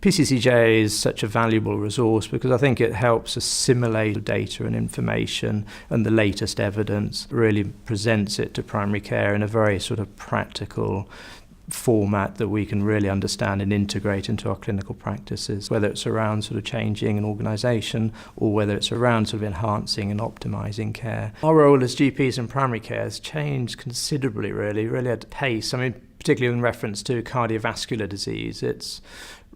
PCCJ is such a valuable resource because I think it helps assimilate data and information and the latest evidence, really presents it to primary care in a very sort of practical format that we can really understand and integrate into our clinical practices, whether it's around sort of changing an organisation or whether it's around sort of enhancing and optimising care. Our role as GPs in primary care has changed considerably, really at pace. I mean, particularly in reference to cardiovascular disease, it's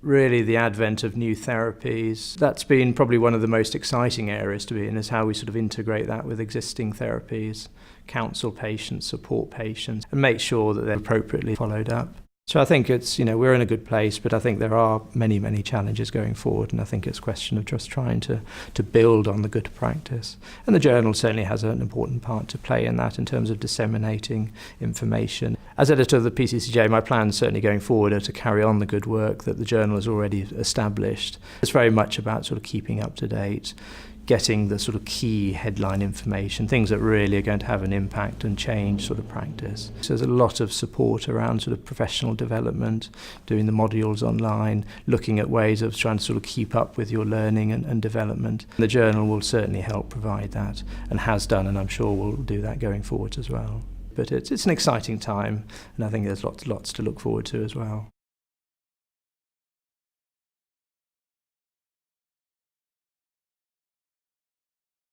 really the advent of new therapies. That's been probably one of the most exciting areas to be in, is how we sort of integrate that with existing therapies, counsel patients, support patients, and make sure that they're appropriately followed up. So I think it's, we're in a good place, but I think there are many, many challenges going forward, and I think it's a question of just trying to build on the good practice. And the journal certainly has an important part to play in that in terms of disseminating information. As editor of the PCCJ, my plans certainly going forward are to carry on the good work that the journal has already established. It's very much about sort of keeping up to date, getting the sort of key headline information, things that really are going to have an impact and change sort of practice. So there's a lot of support around sort of professional development, doing the modules online, looking at ways of trying to sort of keep up with your learning and development. The journal will certainly help provide that, and has done, and I'm sure will do that going forward as well. But it's an exciting time, and I think there's lots to look forward to as well.